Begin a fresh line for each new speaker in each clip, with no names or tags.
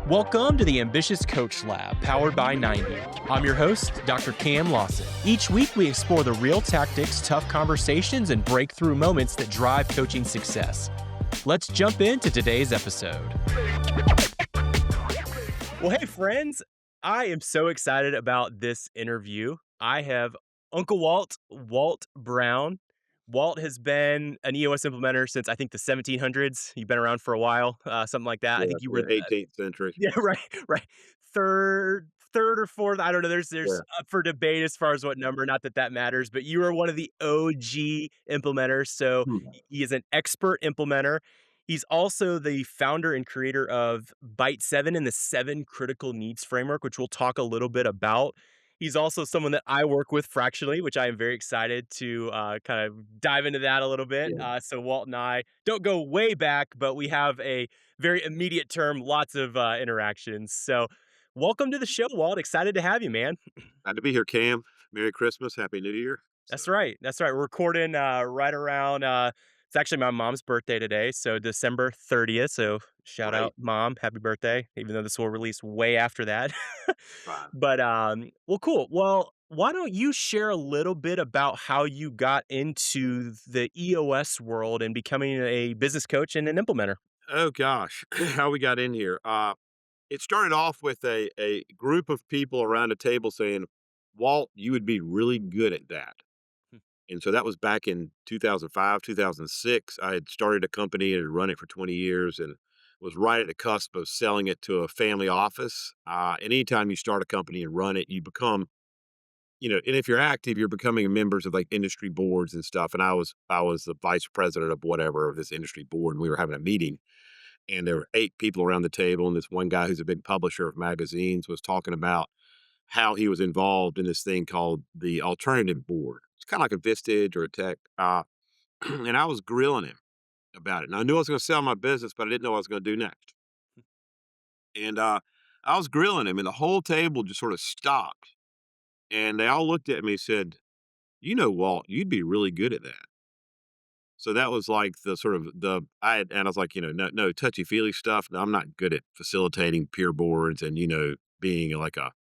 Welcome to the Ambitious Coach Lab, powered by 90. I'm your host, Dr. Cam Lawson. Each week, we explore the real tactics, tough conversations, and breakthrough moments that drive coaching success. Let's jump into today's episode. Well, hey, friends, I am so excited about this interview. I have Uncle Walt Brown. Walt has been an EOS implementer since I think the 1700s. You've been around for a while, something like that. I
Yeah,
think you
from
were
the 18th century.
yeah, right. Third or fourth. I don't know. There's
Yeah.
up for debate as far as what number. Not that that matters, but you are one of the OG implementers. So
Hmm.
he is an expert implementer. He's also the founder and creator of Byte 7 and the 7 Critical Needs Framework, which we'll talk a little bit about. He's also someone that I work with fractionally, which I am very excited to kind of dive into that a little bit.
Yeah.
So Walt and I don't go way back, but we have a very immediate term, lots of interactions. So, welcome to the show, Walt. Excited to have you, man.
Glad to be here, Cam. Merry Christmas. Happy New Year. So,
That's right. That's right. We're recording right around. It's actually my mom's birthday today, so December 30th. So shout
right.
out, mom, happy birthday! Even though this will release way after that.
Fine.
But well, cool. Well, why don't you share a little bit about how you got into the EOS world and becoming a business coach and an implementer?
Oh, gosh. How we got in here. It started off with a group of people around a table saying, Walt, you would be really good at that.
Hmm.
And so that was back in 2005, 2006. I had started a company and had run it for 20 years and was right at the cusp of selling it to a family office. And anytime you start a company and run it, you become and if you're active, you're becoming members of like industry boards and stuff. And I was the vice president of whatever of this industry board, and we were having a meeting, and there were 8 people around the table, and this one guy who's a big publisher of magazines was talking about how he was involved in this thing called the alternative board. It's kind of like a Vistage or a Tech, and I was grilling him about it. And I knew I was going to sell my business, but I didn't know what I was going to do next. And I was grilling him, and the whole table just sort of stopped, and they all looked at me and said, Walt, you'd be really good at that. So that was like the sort of the and I was like, no touchy-feely stuff. No, I'm not good at facilitating peer boards and, being like a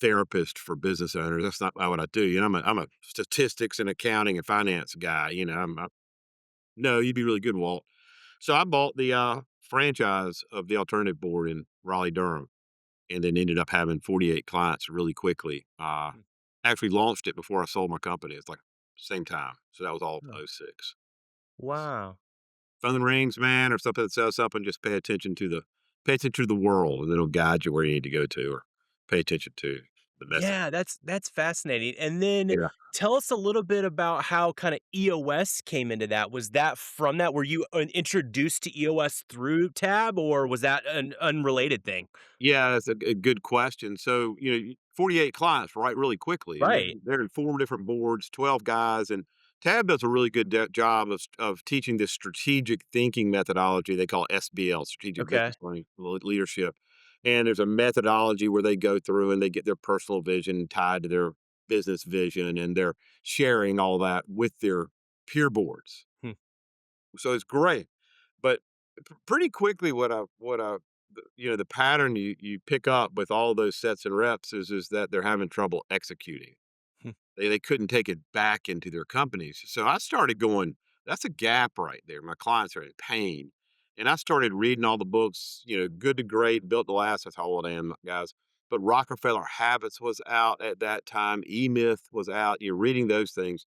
therapist for business owners. That's not what I do. I'm a statistics and accounting and finance guy. No, you'd be really good, Walt. So I bought the franchise of the alternative board in Raleigh, Durham, and then ended up having 48 clients really quickly. Actually launched it before I sold my company. It's like same time. So that was all
Oh,
'06.
wow.
Phone rings, man, or something that says something, just pay attention to the world, and it'll guide you where you need to go to, or pay attention to the message.
Yeah, that's fascinating. And then
Yeah.
tell us a little bit about how kind of EOS came into that. Was that from that? Were you introduced to EOS through Tab, or was that an unrelated thing?
Yeah, that's a good question. So, 48 clients, right, really quickly, and
Right.
they're in 4 different boards, 12 guys, and Tab does a really good job of teaching this strategic thinking methodology they call SBL, Strategic
Okay.
Business Planning Leadership, and there's a methodology where they go through and they get their personal vision tied to their business vision, and they're sharing all that with their peer boards.
Hmm.
So it's great, but pretty quickly, the pattern you pick up with all those sets and reps is that they're having trouble executing.
Hmm.
They couldn't take it back into their companies. So I started going, that's a gap right there. My clients are in pain. And I started reading all the books, Good to Great, Built to Last. That's how old I am, guys. But Rockefeller Habits was out at that time. E-Myth was out. You're reading those things.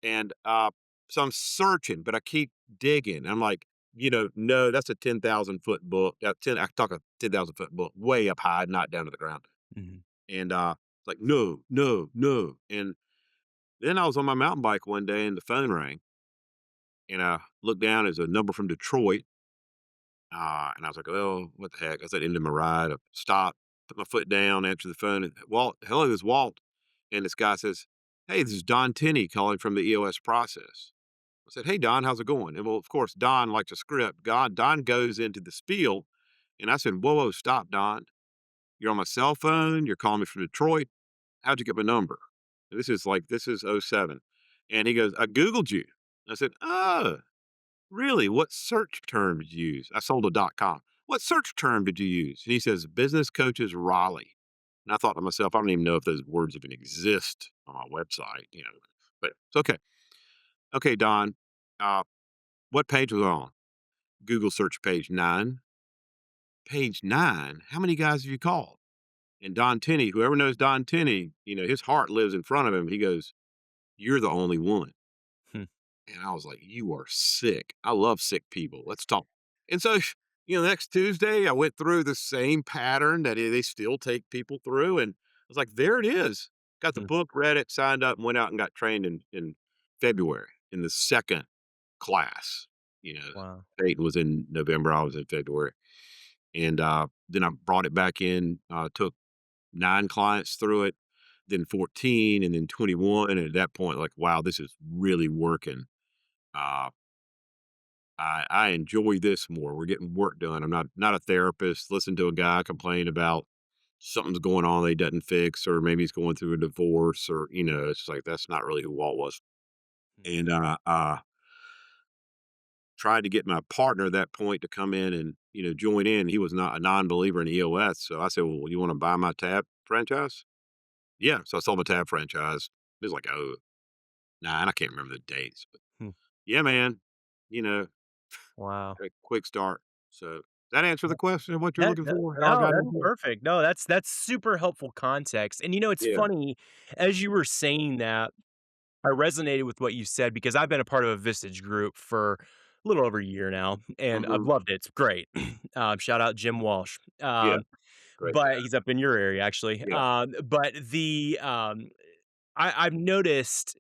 And so I'm searching, but I keep digging. I'm like, no, that's a 10,000-foot book. I talk a 10,000-foot book way up high, not down to the ground.
Mhm.
And it's like, no, no, no. And then I was on my mountain bike one day and the phone rang. And I looked down as a number from Detroit. And I was like, oh, what the heck? I said, ended my ride. I stopped, put my foot down, answered the phone. And Walt, hello, this is Walt. And this guy says, hey, this is Don Tenney calling from the EOS process. I said, hey, Don, how's it going? And well, of course, Don likes a script. Don goes into the spiel. And I said, whoa, whoa, stop, Don. You're on my cell phone. You're calling me from Detroit. How'd you get my number? And this is '07. And he goes, I Googled you. I said, oh, really? What search terms you use? I sold a .com. "What search term did you use?" And he says, "Business Coaches Raleigh." And I thought to myself, I don't even know if those words even exist on my website, but it's okay. Okay, Don, uh, what page was it on? Google search page 9. Page 9? How many guys have you called? And Don Tenney, whoever knows Don Tenney, his heart lives in front of him. He goes, "You're the only one."
Hmm.
And I was like, "You are sick. I love sick people. Let's talk." And so, next Tuesday, I went through the same pattern that they still take people through. And I was like, there it is. Got the
Hmm.
book, read it, signed up, and went out and got trained in February in the second class. You know,
Wow.
Dayton was in November, I was in February. And then I brought it back in, took 9 clients through it, then 14, and then 21. And at that point, like, wow, this is really working. Uh, I enjoy this more. We're getting work done. I'm not a therapist. Listen to a guy complain about something's going on that he doesn't fix, or maybe he's going through a divorce, or it's like that's not really who Walt was.
Hmm.
And tried to get my partner at that point to come in and join in. He was not a non-believer in EOS, so I said, "Well, you want to buy my tab franchise?" Yeah, so I sold my tab franchise. It was like, oh, and I can't remember the dates, but
Hmm.
yeah, man, you know,
Wow.
a quick start. So that answer the question of what you're
That
looking
that
for, how I
no,
got
that's
into it?
perfect. No, that's super helpful context, and, it's
Yeah.
funny, as you were saying that, I resonated with what you said because I've been a part of a Vistage group for a little over a year now, and I've
Mhm.
loved it, it's great. Shout out Jim Walsh,
Yeah, great
but
guy.
he's up in your area, actually,
Yeah,
but I've noticed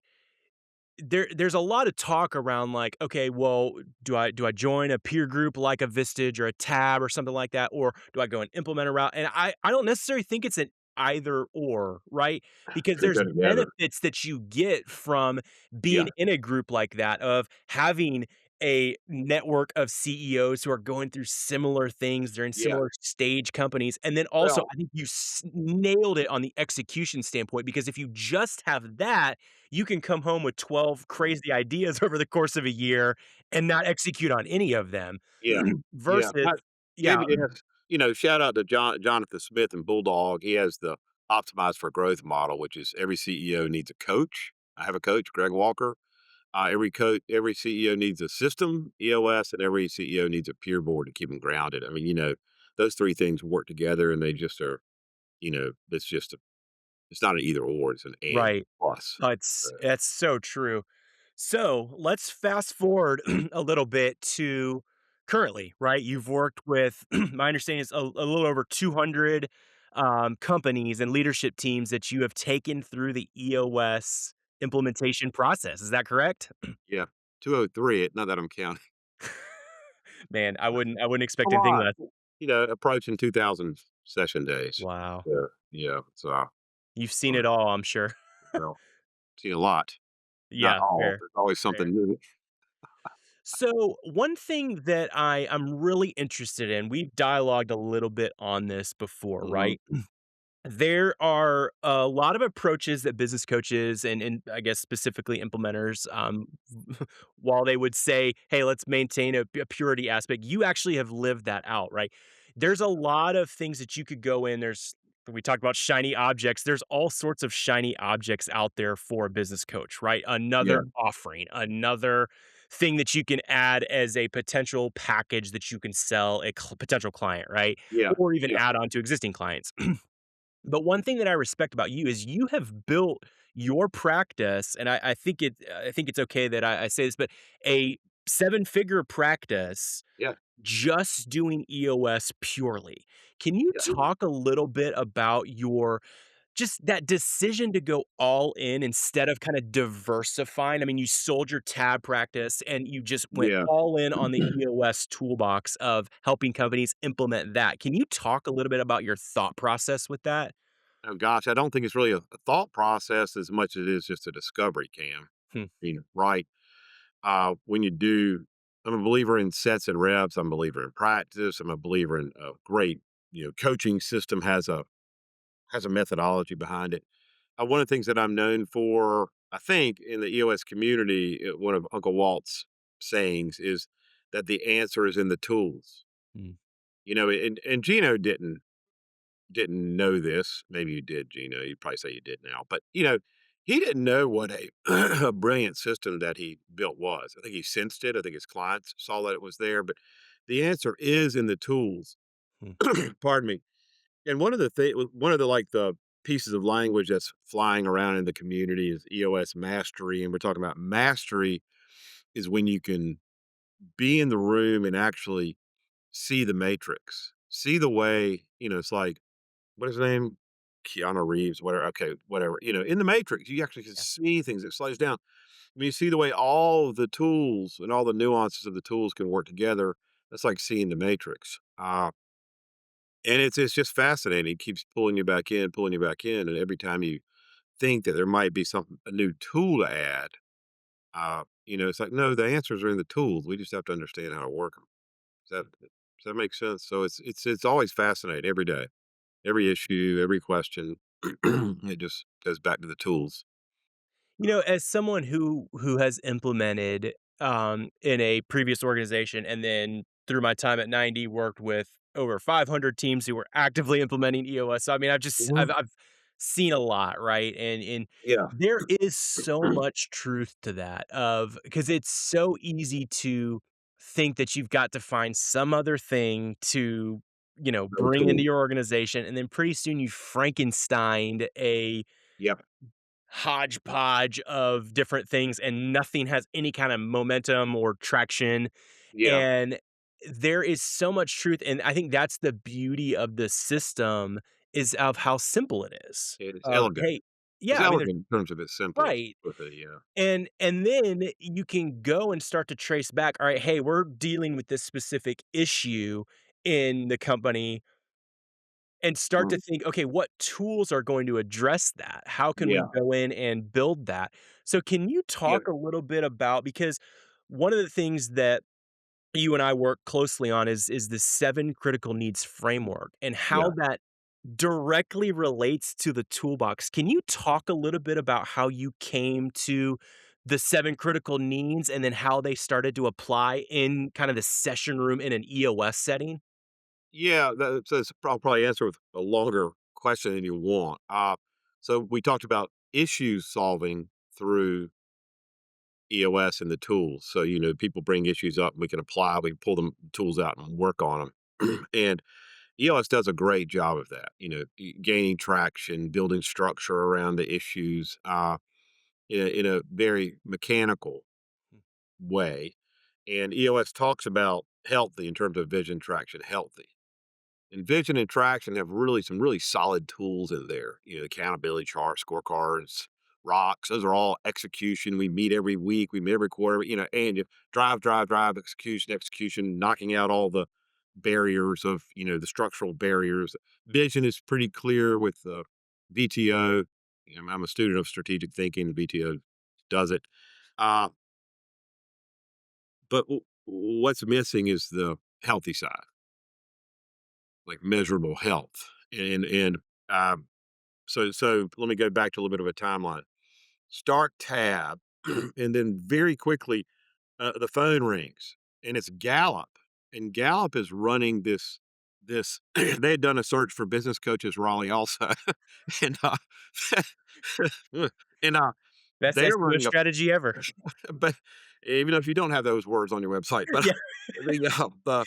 there's a lot of talk around like, okay, well, do I join a peer group like a Vistage or a Tab or something like that, or do I go an implementer route? And I don't necessarily think it's an either or, right? Because
they
there's
go together.
benefits that you get from being
Yeah,
in a group like that, of having a network of CEOs who are going through similar things. They're in
yeah.
similar stage companies. And then also,
Well,
I think you nailed it on the execution standpoint, because if you just have that, you can come home with 12 crazy ideas over the course of a year and not execute on any of them.
yeah, yeah.
Versus
Not
yeah,
yes. Shout out to Jonathan Smith and Bulldog. He has the Optimized for Growth model, which is every CEO needs a coach. I have a coach, Greg Walker. Every CEO needs a system, EOS, and every CEO needs a peer board to keep them grounded. I mean, those 3 things work together and they just are, it's not an either or, it's an and
right.
plus.
That's so true. So, let's fast forward a little bit to currently, right? You've worked with my understanding is a little over 200, companies and leadership teams that you have taken through the EOS implementation process. Is that correct?
Yeah, 203, not that I'm counting.
Man, I wouldn't
A
expect anything
lot,
less.
approaching 2,000 session days.
Wow.
Yeah, yeah, so,
You've seen
uh,
it all, I'm sure.
well, seen a lot, not
Yeah,
all,
fair,
there's always
fair.
something new.
So, one thing that I'm really interested in, we've dialogued a little bit on this before,
Mhm,
right? There are a lot of approaches that business coaches and I guess specifically implementers, while they would say, "Hey, let's maintain a purity aspect," you actually have lived that out, right? There's a lot of things that you could go in. We talked about shiny objects. There's all sorts of shiny objects out there for a business coach, right?
yeah,
Another offering, another thing that you can add as a potential package that you can sell a potential client, right?
yeah,
Or even
yeah,
add on to existing clients. But one thing that I respect about you is you have built your practice, and I think it's okay that I say this, but a seven-figure practice
yeah,
just doing EOS purely. Can you
yeah,
talk a little bit about your just that decision to go all in instead of kinda diversifying? I mean, you sold your tab practice and you just went
yeah.
all in on the EOS toolbox of helping companies implement that. Can you talk a little bit about your thought process with that?
Oh gosh, I don't think it's really a thought process as much as it is just a discovery, Cam.
Hmm.
Right? When you do, I'm a believer in sets and reps. I'm a believer in practice. I'm a believer in a great, coaching system has a methodology behind it. One of the things that I'm known for, I think, in the EOS community, one of Uncle Walt's sayings is that the answer is in the tools.
Mm.
And Gino didn't know this. Maybe you did, Gino. You'd probably say you did now, but he didn't know what a a brilliant system that he built was. I think he sensed it. I think his clients saw that it was there, but the answer is in the tools.
Hmm.
Pardon me. And one of the like the pieces of language that's flying around in the community is EOS mastery, and we're talking about mastery is when you can be in the room and actually see the matrix, see the way, it's like, what is his name? Keanu Reeves, whatever. Okay, whatever. In the Matrix, you actually can
Yeah.
see things. It slows down. When you see the way all of the tools and all the nuances of the tools can work together, that's like seeing the Matrix. And it's just fascinating. It keeps pulling you back in, and every time you think that there might be something a new tool to add, it's like no, the answers are in the tools. We just have to understand how to work them. Does that make sense? So it's always fascinating every day. Every issue, every question, it just goes back to the tools.
As someone who has implemented, in a previous organization, and then through my time at 90 worked with over 500 teams who were actively implementing EOS. So, I mean,
Mhm.
I've seen a lot, right? And
Yeah,
there is so much truth to that, of because it's so easy to think that you've got to find some other thing to,
no
bring into
tool.
your organization, and then pretty soon you Frankensteined a
Yep.
hodgepodge of different things, and nothing has any kind of momentum or traction.
Yeah,
And there is so much truth, and I think that's the beauty of the system, is of how simple it is.
it's
Of,
elegant.
hey,
It's
yeah, I mean, there's
elegant in terms of its simpleness
right.
with it, yeah.
And then you can go and start to trace back, all right, hey, we're dealing with this specific issue in the company, and start to
Mhm.
think, okay, what tools are going to address that? How can we
Yeah,
go in and build that? So can you
yeah,
talk a little bit about, because one of the things that you and I work closely on is the 7 critical needs framework, and
yeah.
how that directly relates to the toolbox. Can you talk a little bit about how you came to the 7 critical needs, and then how they started to apply in kind of the session room in an EOS setting?
Yeah, I'll probably answer with a longer question than you want. So we talked about issue solving through EOS and the tools. So, people bring issues up, we can apply, we can pull them tools out and work on them. And EOS does a great job of that, gaining traction, building structure around the issues in a very mechanical way. And EOS talks about healthy in terms of vision traction, healthy. And vision and traction have really some really solid tools in there. Accountability charts, scorecards, rocks. Those are all execution. We meet every week. We meet every quarter. And you drive, execution, execution, knocking out all the barriers of the structural barriers. Vision is pretty clear with the VTO. I'm a student of strategic thinking. The VTO does it. Uh, but what's missing is the healthy side, like measurable health, and um, so let me go back to a little bit of a timeline. Start tab, and then very quickly, the phone rings, and it's Gallup, and Gallup is running this. They had done a search for business coaches, Raleigh, also, and and
Best
they're
SEO
running a.
strategy ever.
But even if you don't have those words on your website, but
Yeah.
the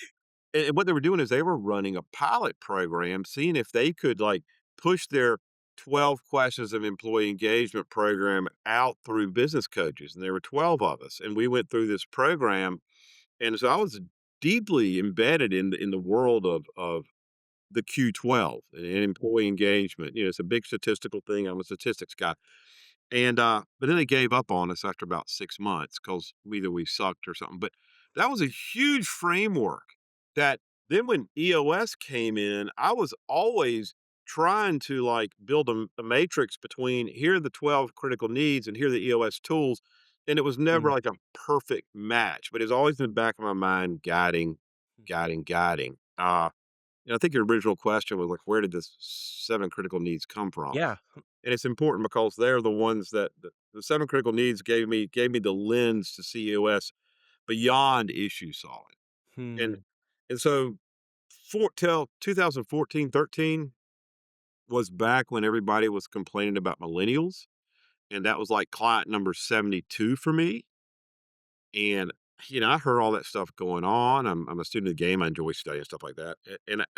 and what they were doing is they were running a pilot program, seeing if they could, like, push their 12 questions of employee engagement program out through business coaches, and there were 12 of us, and we went through this program, and so I was deeply embedded in the world of the Q12 and employee engagement. It's a big statistical thing. I'm a statistics guy. And, but then they gave up on us after about 6 months because either we sucked or something, but that was a huge framework that then when EOS came in, I was always trying to, like, build a matrix between here are the 12 critical needs and here are the EOS tools, and it was never
Mm.
like a perfect match, but it's always in the back of my mind guiding, guiding, guiding. And I think your original question was, like, where did this 7 critical needs come from?
Yeah.
And it's important because they're the ones that the 7 critical needs gave me the lens to see EOS beyond issue solving. And
Hmm.
and so till 2014, 13 was back when everybody was complaining about millennials, and that was, like, client number 72 for me, and, I heard all that stuff going on. I'm a student of the game, I enjoy studying stuff like that,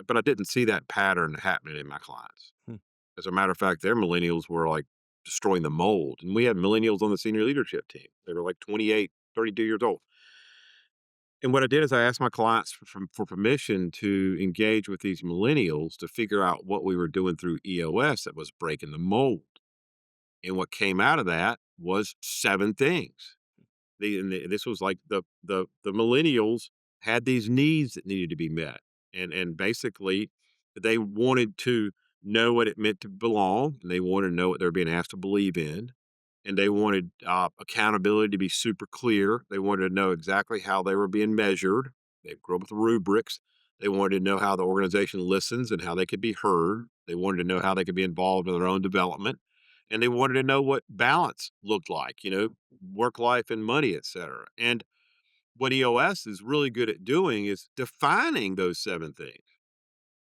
but I didn't see that pattern happening in my clients.
Hmm.
As a matter of fact, their millennials were, like, destroying the mold, and we had millennials on the senior leadership team. They were, like, 28, 32 years old. And what I did is I asked my clients for permission to engage with these millennials to figure out what we were doing through EOS that was breaking the mold. And what came out of that was 7 things. This was like the millennials had these needs that needed to be met, and basically they wanted to know what it meant to belong, and they wanted to know what they're being asked to believe in, and they wanted accountability to be super clear. They wanted to know exactly how they were being measured. They grew up with rubrics. They wanted to know how the organization listens and how they could be heard. They wanted to know how they could be involved in their own development, and they wanted to know what balance looked like, work life and money, et cetera. And what EOS is really good at doing is defining those 7 things.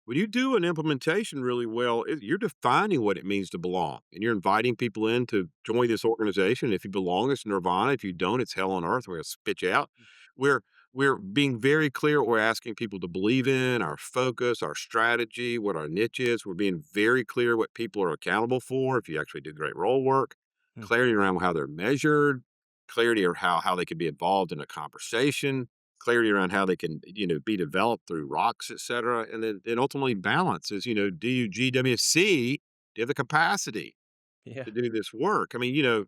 When you do an implementation really well, you're defining what it means to belong, and you're inviting people in to join this organization. If you belong, it's nirvana. If you don't, it's hell on earth. We're gonna spit you out. We're we're being very clear what we're asking people to believe in, our focus, our strategy, what our niche is. We're being very clear what people are accountable for if you actually do great role work,
Hmm.
clarity around how they're measured, clarity or how they can be involved in a conversation, clarity around how they can, be developed through rocks, et cetera. And then ultimately balance is, do you GWC, do you have the capacity
Yeah.
to do this work? I mean,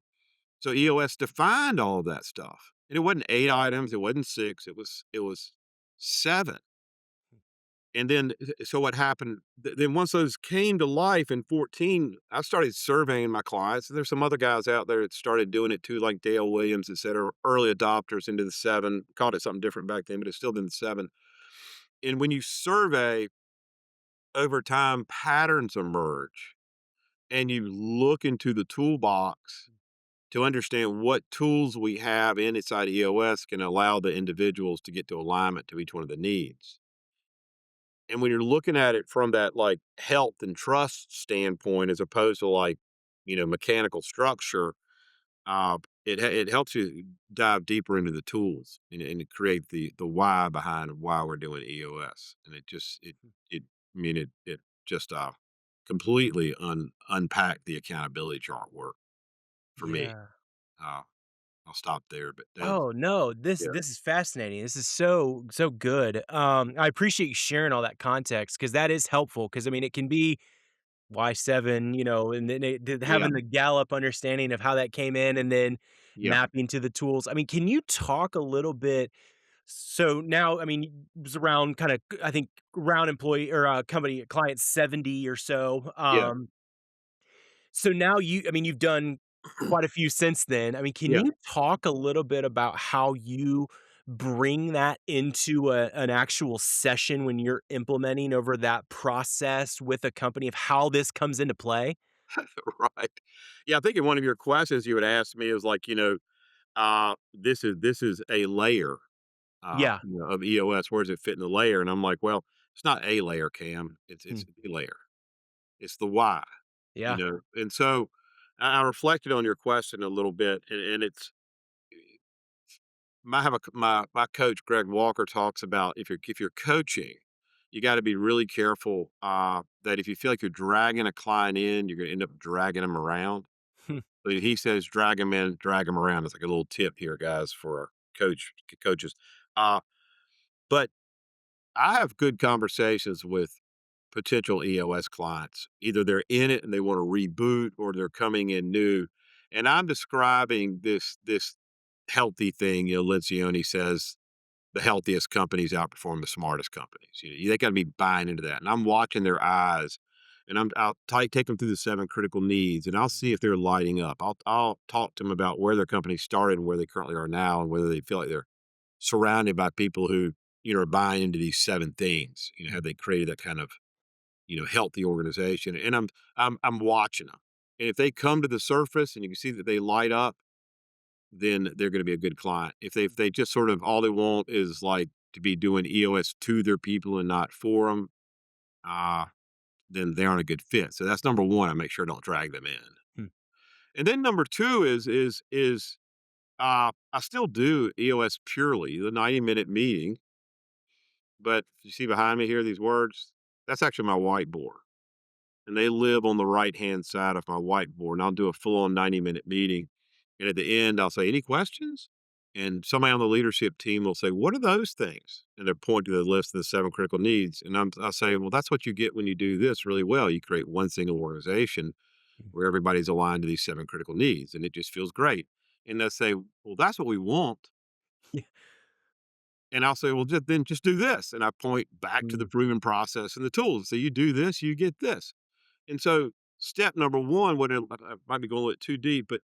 so EOS defined all of that stuff. And it wasn't 8 items, it wasn't 6, it was 7. And then so what happened then once those came to life in 14, I started surveying my clients. And there's some other guys out there that started doing it too, like Dale Williams, et cetera, early adopters into the 7, called it something different back then, but it's still been the 7. And when you survey over time, patterns emerge, and you look into the toolbox to understand what tools we have inside EOS can allow the individuals to get to alignment to each one of the needs. And when you're looking at it from that, like, health and trust standpoint as opposed to, like, mechanical structure, it helps you dive deeper into the tools and create the why behind why we're doing EOS. And it I mean, it just, completely unpacked the accountability chart work for me.
Yeah.
Uh, I'll stop there, but then
Oh, no, this
yeah.
this is fascinating. This is so good. I appreciate you sharing all that context because that is helpful. Because I mean, it can be Y7, and then
Yeah.
having the Gallup understanding of how that came in and then
Yeah.
mapping to the tools. I mean, can you talk a little bit so now, I mean, it was around kinda I think around employee or, company client 70 or so,
Yeah.
so now I mean, you've done quite a few since then. I mean, can
Yeah.
you talk a little bit about how you bring that into an actual session when you're implementing over that process with a company of how this comes into play?
Right. Yeah, I think in one of your questions you would ask me is like, this is a layer,
Yeah.
of EOS. Where does it fit in the layer? And I'm like, well, it's not a layer, Cam. It's
Hmm.
it's the layer. It's the why,
Yeah.
And so I reflected on your question a little bit, and it's my coach Greg Walker talks about if you're coaching, you got to be really careful that if you feel like you're dragging a client in, you're going to end up dragging them around.
Hmm.
But he says, "Drag him in, drag him around." It's like a little tip here, guys, for our coaches. Uh, but I have good conversations with potential EOS clients. Either they're in it and they want to reboot, or they're coming in new. And I'm describing this healthy thing. Lencioni says the healthiest companies outperform the smartest companies. They got to be buying into that. And I'm watching their eyes, and I'll take them through the 7 critical needs, and I'll see if they're lighting up. I'll talk to them about where their company started and where they currently are now, and whether they feel like they're surrounded by people who are buying into these 7 things. Have they created that kind of healthy organization? And I'm watching them, and if they come to the surface and you can see that they light up, then they're gonna be a good client. If they just sort of all they want is, like, to be doing EOS to their people and not for them, uh, then they aren't a good fit. So that's number one. I make sure I don't drag them in.
Hmm.
And then number two is I still do EOS purely, the 90-minute meeting. But you see behind me here, these words, that's actually my whiteboard. And they live on the right hand side of my whiteboard. And I'll do a full on 90-minute meeting. And at the end, I'll say, any questions? And somebody on the leadership team will say, what are those things? And they'll point to the list of the 7 critical needs. And I'll say, well, that's what you get when you do this really well. You create one single organization where everybody's aligned to these 7 critical needs. And it just feels great. And they'll say, well, that's what we want.
Yeah.
And I'll say, well, just do this. And I point back to the
Mm,
proven process and the tools. So you do this, you get this. And so step number one, I might be going a little too deep, but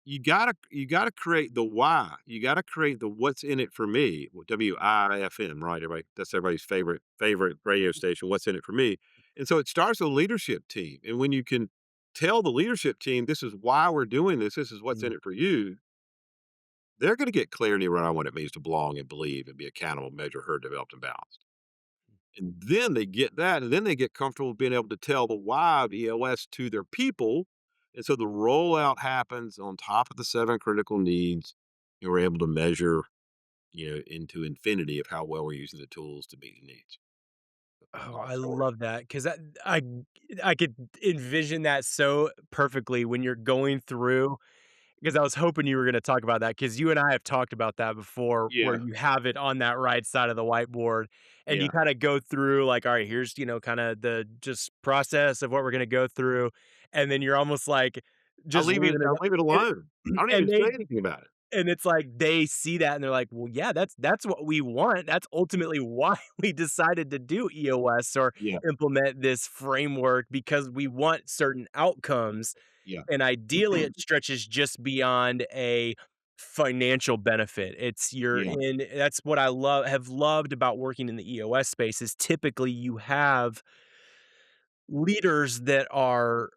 you gotta create the why. You gotta create the what's in it for me. WIFM, right? That's everybody's favorite radio station. What's in it for me? And so it starts with a leadership team. And when you can tell the leadership team this is why we're doing this, this is what's in
mm.
it for you, they're gonna get clarity around what it means to belong and believe and be accountable, measure, heard, developed, and balanced. And then they get that, and then they get comfortable being able to tell the why of EOS to their people. And so the rollout happens on top of the 7 critical needs, and we're able to measure, into infinity of how well we're using the tools to meet the needs.
Oh,
Long
I
story.
love that because I could envision that so perfectly when you're going through. Because I was hoping you were gonna talk about that, because you and I have talked about that before, where
Yeah,
you have it on that right side of the whiteboard, and you
yeah.
kinda go through, like, "Alright, here's, kinda the just process of what we're gonna go through," and then you're almost, like, just leaving
I
it
leave it
and
alone. I don't even
and
say
they
anything about it.
and it's like they see that and they're like, "Well, yeah, that's what we want. That's ultimately why we decided to do EOS or
Yeah,
implement this framework, because we want certain outcomes."
yeah,
And ideally, it stretches just beyond a financial benefit. It's you're
yeah,
in That's what I have loved about working in the EOS space is typically you have leaders that are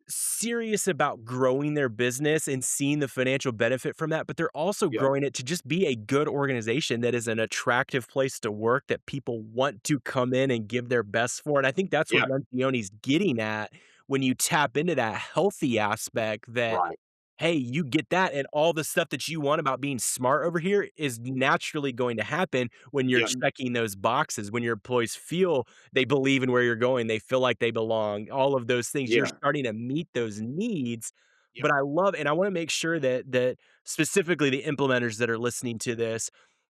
serious about growing their business and seeing the financial benefit from that, but they're also
yeah,
growing it to just be a good organization that is an attractive place to work that people want to come in and give their best for. And I think that's what
yeah.
Lencioni's getting at when you tap into that healthy aspect that,
Right.
hey, you get that, and all the stuff that you want about being smart over here is naturally going to happen when you're
Yeah,
checking those boxes, when your employees feel they believe in where you're going, they feel like they belong, all of those things, you're
yeah,
starting to meet those needs.
yeah,
But I love, and I wanna make sure that specifically the implementers that are listening to this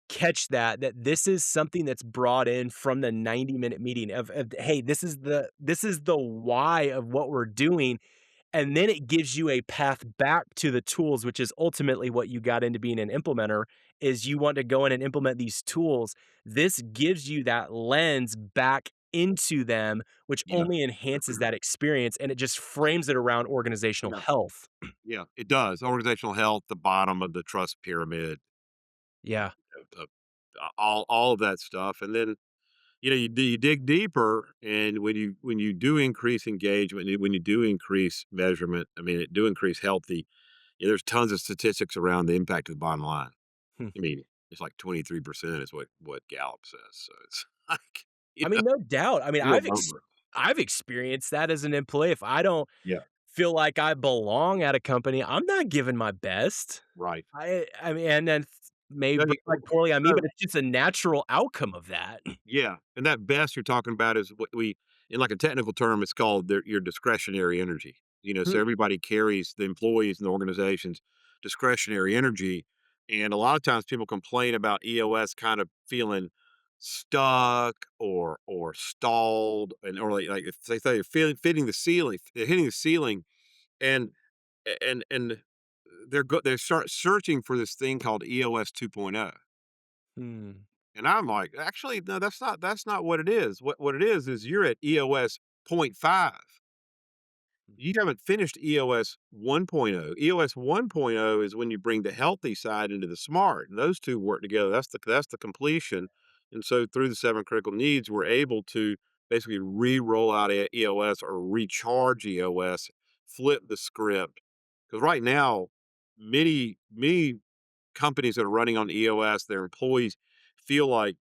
catch that this is something that's brought in from the 90-minute meeting of, "Hey, this is the why of what we're doing," and then it gives you a path back to the tools, which is ultimately what you got into being an implementer, is you want to go in and implement these tools. This gives you that lens back into them, which
yeah,
only enhances that experience, and it just frames it around organizational
yeah,
health.
yeah. It does. Organizational health, the bottom of the trust pyramid,
Yeah.
of all of that stuff. And then, you dig deeper, and when you do increase engagement, when you do increase measurement, I mean, it do increase healthy, there's tons of statistics around the impact of the bottom line.
Hmm.
I mean, it's like 23% is what Gallup says, so it's like,
I mean, no doubt. I mean,
real number.
I've experienced that as an employee. If I don't
Yeah,
feel like I belong at a company, I'm not giving my best.
right.
I mean, and then may
No,
reflect poorly on me,
no,
but it's just a natural outcome of that.
yeah, and that best you're talking about is what we in like a technical term, it's called your discretionary energy. So
Hmm.
everybody carries the employees and the organization's discretionary energy. And a lot of times people complain about EOS kind of feeling stuck or stalled, and or like if they say feeling fitting the ceiling, they're hitting the ceiling, and and they start searching for this thing called EOS 2.0.
Hmm.
And I'm like, actually, no, that's not what it is. What it is you're at EOS point 0.5. You haven't finished EOS 1.0. EOS 1.0 is when you bring the healthy side into the smart, and those two work together. That's the completion. And so through the 7 critical needs, we're able to basically re-roll out EOS or recharge EOS, flip the script. Because right now, many companies that are running on EOS, their employees feel like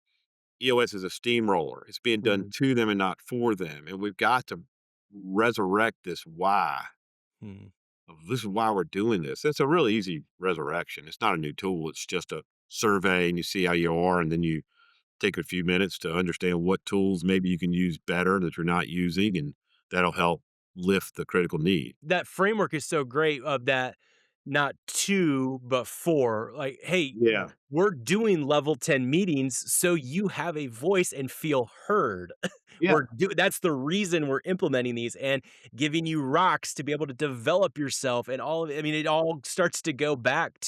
EOS is a steamroller. It's being done
Mhm,
to them and not for them. And we've got to resurrect this why.
mhm.
This is why we're doing this. It's a really easy resurrection. It's not a new tool. It's just a survey and you see how you are. And then you take a few minutes to understand what tools maybe you can use better that you're not using. And that'll help lift the critical need.
That framework is so great of that not 2, but 4. Like, "Hey,
Yeah.
we're doing level 10 meetings so you have a voice and feel heard."
Yeah.
That's the reason we're implementing these and giving you rocks to be able to develop yourself and all of it. I mean, it all starts to go back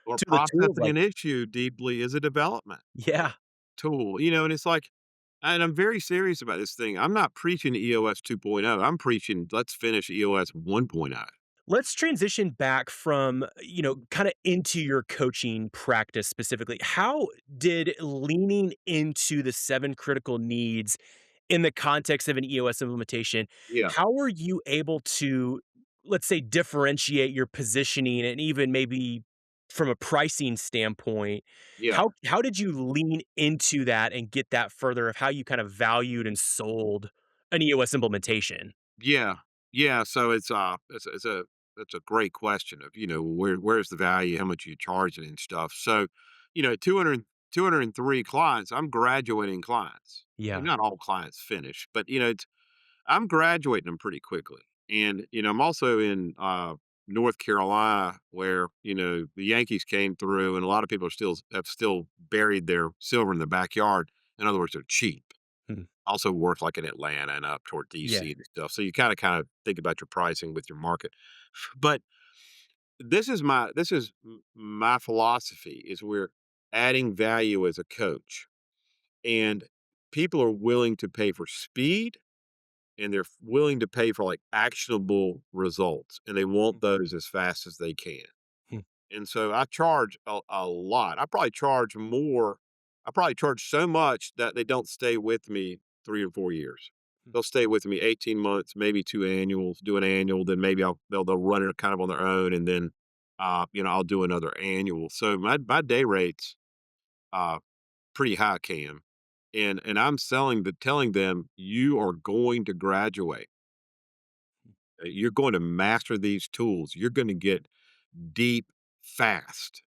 Or
to the tools
processing
like
an issue deeply is a development
yeah.
tool, you know, and it's like, and I'm very serious about this thing. I'm not preaching EOS 2.0. I'm preaching, let's finish EOS 1.0.
Let's transition back from, kind of into your coaching practice specifically. How did leaning into the 7 critical needs in the context of an EOS implementation,
Yeah.
how were you able to, let's say, differentiate your positioning and even maybe from a pricing standpoint,
Yeah.
how did you lean into that and get that further of how you kind of valued and sold an EOS implementation?
Yeah. Yeah. So it's a great question of, you know, where's the value, how much you charge it and stuff. So, you know, 203 clients, I'm graduating clients. I mean,
Yeah.
not all clients finish, but you know, I'm graduating them pretty quickly. And, you know, I'm also in North Carolina where, you know, the Yankees came through and a lot of people have still buried their silver in the backyard. In other words, they're cheap.
Hmm.
Also work like in Atlanta and up toward
Yeah.
DC and stuff. So you kind of think about your pricing with your market. But this is my philosophy is we're adding value as a coach. And people are willing to pay for speed and they're willing to pay for like actionable results and they want those as fast as they can.
Hmm.
And so I charge a lot. I probably charge so much that they don't stay with me 3 or 4 years.
Hmm.
They'll stay with me 18 months, maybe 2 annuals, do an annual, then maybe they'll run it kind of on their own and then you know, I'll do another annual. So my day rates uh pretty high, Cam. And I'm telling them you are going to graduate. You're going to master these tools. You're going to get deep fast.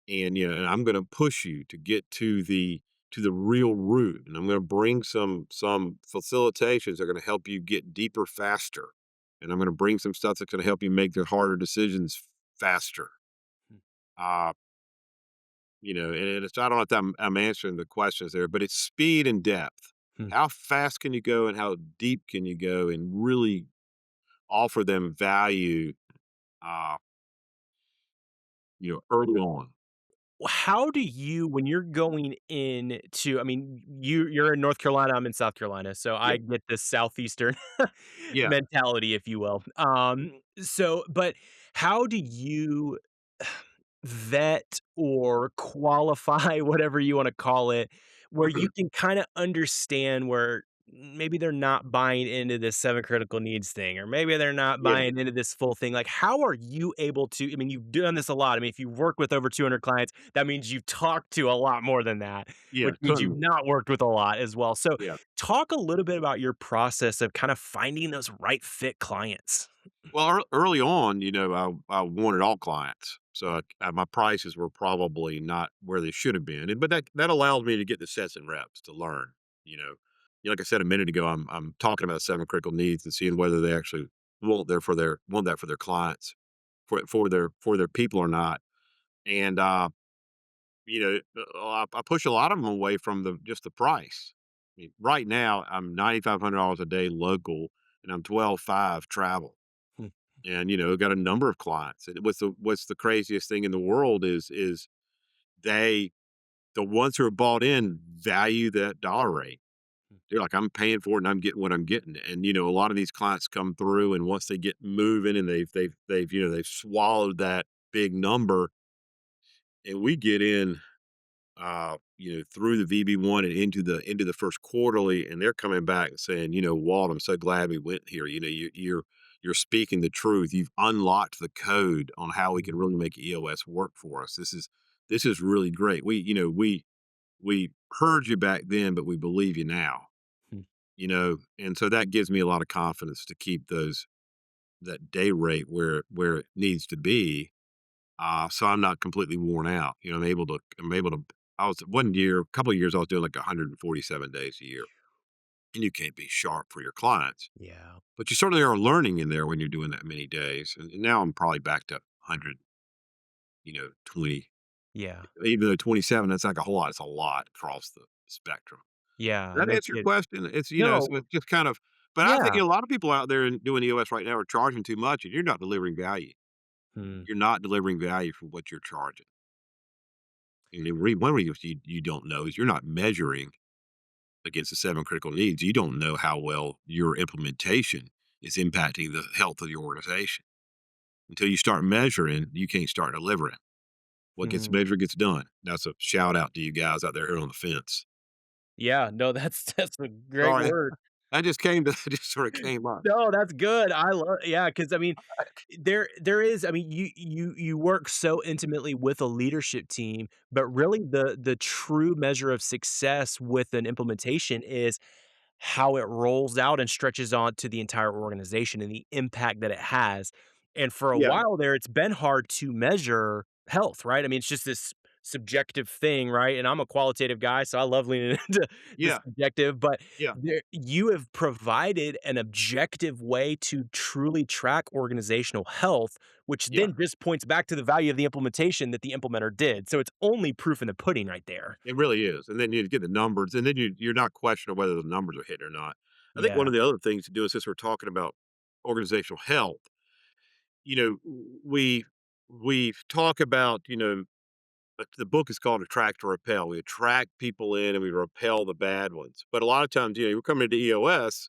And you know, and I'm going to push you to get to the real root. And I'm going to bring some facilitations that are going to help you get deeper faster. And I'm going to bring some stuff that's going to help you make the harder decisions faster.
Hmm.
Uh, you know, and it's I don't know if I'm answering the questions there, but it's speed and depth.
Hmm.
How fast can you go and how deep can you go and really offer them value, uh, you know, early on?
How do you when you're going in to I mean, you're in North Carolina, I'm in South Carolina, so
Yeah.
I get this southeastern
Yeah.
mentality, if you will. But how do you vet or qualify, whatever you wanna call it, where you can kinda understand where maybe they're not buying into this 7 critical needs thing, or maybe they're not
Yeah.
buying into this full thing, like, how are you able to I mean, you've done this a lot, I mean, if you work with over 200 clients, that means you've talked to a lot more than that,
Yeah.
which means you've
Totally.
not worked with a lot as well, so,
Yeah.
talk a little bit about your process of kind of finding those right fit clients.
Well, early on, you know, I wanted all clients, so my prices were probably not where they should have been, but that allowed me to get the sets and reps to learn. You know, like I said a minute ago, I'm talking about 7 critical needs and seeing whether they actually want that for their clients, for their people or not. And you know, I push a lot of them away from the just the price. I mean, right now, I'm $9,500 a day local, and I'm 12.5 travel.
Hmm,
And, you know, got a number of clients. And what's the craziest thing in the world is they the ones who are bought in value that dollar rate.
hmm,
They're like, I'm paying for it and I'm getting what I'm getting. And, you know, a lot of these clients come through and once they get moving and you know, they've swallowed that big number and we get in you know, through the VB1 and into the first quarterly, and they're coming back and saying, you know, Walt, I'm so glad we went here. You know, you're speaking the truth. You've unlocked the code on how we can
hmm,
really make EOS work for us. This is really great. We, you know, We heard you back then, but we believe you now,
Hmm.
and so that gives me a lot of confidence to keep that day rate where it needs to be, so I'm not completely worn out. I'm able to. I was one year, a couple of years, I was doing like 147 days a year, and you can't be sharp for your clients,
Yeah.
but you certainly are learning in there when you're doing that many days. And now I'm probably back to 100, 20.
Yeah.
Even though 27, that's like a whole lot. It's a lot across the spectrum.
Yeah.
Does that
No
answer your
kid.
question? So
No.
it's just kind of, but I think
Yeah.
a lot of people out there doing EOS right now are charging too much, and you're not delivering value.
Hmm.
You're not delivering value for what you're charging. And one reason you don't know is you're not measuring against the 7 critical needs. You don't know how well your implementation is impacting the health of your organization. Until you start measuring, you can't start delivering. What gets
Hmm.
measured gets done. That's a shout out to you guys out there on the fence.
Yeah. No, that's that's a great
Sorry,
word.
that just came to that just sort of came up.
No, that's good. I love yeah, because I mean, there is I mean, you work so intimately with a leadership team, but really the true measure of success with an implementation is how it rolls out and stretches on to the entire organization and the impact that it has. And for a
Yeah,
while there, it's been hard to measure health, right? I mean, it's just this subjective thing, right? And I'm a qualitative guy, so I love leaning into the
yeah,
subjective, but
yeah,
you have provided an objective way to truly track organizational health, which
yeah.
then just points back to the value of the implementation that the implementer did. So it's only proof in the pudding right there.
It really is, and then you get the numbers, and then you're not questioning whether the numbers are hitting or not. I think one
Yeah.
of the other things to do is since we're talking about organizational health, you know, we talk about, the book is called Attract or Repel. We attract people in and we repel the bad ones. But a lot of times, you're coming to EOS,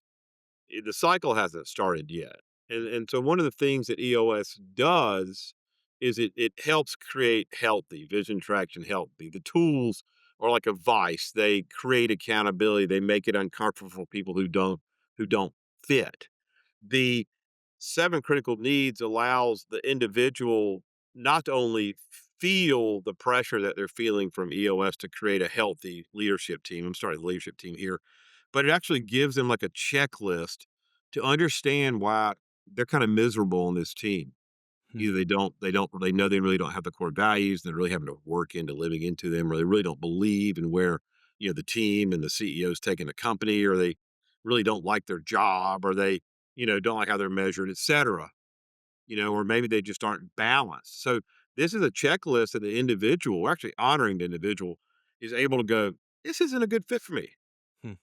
the cycle hasn't started yet. And so one of the things that EOS does is it helps create healthy vision traction healthy. The tools are like a vice. They create accountability. They make it uncomfortable for people who don't fit. The 7 critical needs allows the individual not to only feel the pressure that they're feeling from EOS to create a healthy leadership team. I'm starting the leadership team here, but it actually gives them like a checklist to understand why they're kind of miserable on this team.
Hmm.
Either they know they really don't have the core values, they're really having to work into living into them, or they really don't believe in where, the team and the CEO is taking the company, or they really don't like their job, or they, don't like how they're measured, etc. Or maybe they just aren't balanced. So this is a checklist that the individual, we're actually honoring the individual, is able to go, this isn't a good fit for me.
Hmm.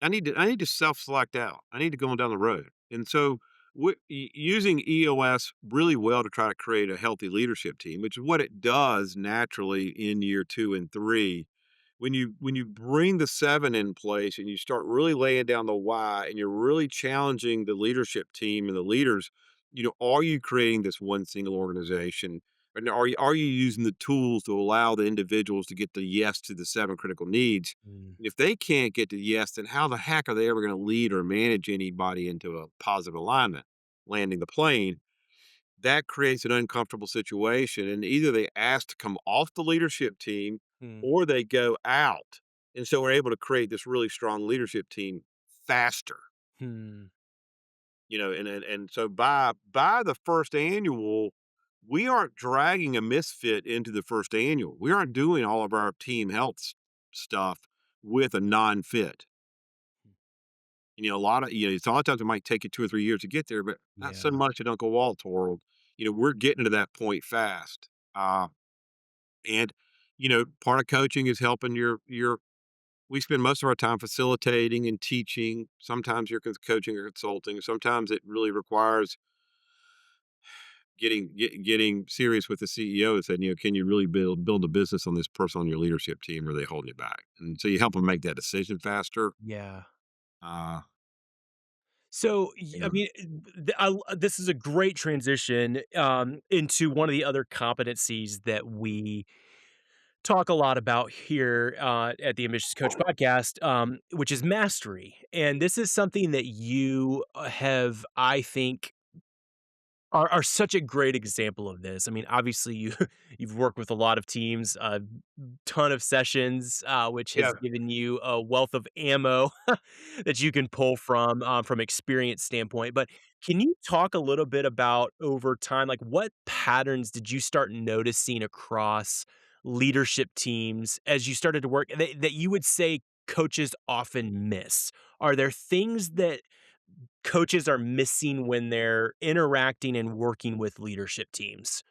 I need to self-select out. I need to go on down the road. And so using EOS really well to try to create a healthy leadership team, which is what it does naturally in year 2 and 3. When you bring the 7 in place and you start really laying down the why and you're really challenging the leadership team and the leaders, are you creating this one single organization? And are you using the tools to allow the individuals to get the yes to the 7 critical needs?
Mm.
If they can't get to yes, then how the heck are they ever going to lead or manage anybody into a positive alignment, landing the plane? That creates an uncomfortable situation. And either they ask to come off the leadership team
Mm.
or they go out. And so we're able to create this really strong leadership team faster.
Hmm.
And so by the first annual, we aren't dragging a misfit into the first annual. We aren't doing all of our team health stuff with a non-fit. It's a lot of times it might take you 2 or 3 years to get there, but not so
Yeah.
much in Uncle Walt's world. We're getting to that point fast. And part of coaching is helping your we spend most of our time facilitating and teaching. Sometimes you're coaching or consulting. Sometimes it really requires getting serious with the CEO and saying, can you really build a business on this person on your leadership team, or are they holding you back? And so you help them make that decision faster.
Yeah.
Uh,
So, I
yeah.
mean, this is a great transition into one of the other competencies that we talk a lot about here at the Ambitious Coach podcast, which is mastery. And this is something that you have, I think, are such a great example of this. I mean, obviously, you've worked with a lot of teams, a ton of sessions, which has
Yeah.
given you a wealth of ammo that you can pull from experience standpoint. But can you talk a little bit about over time, like what patterns did you start noticing across leadership teams as you started to work that you would say coaches often miss? Are there things that coaches are missing when they're interacting and working with leadership teams?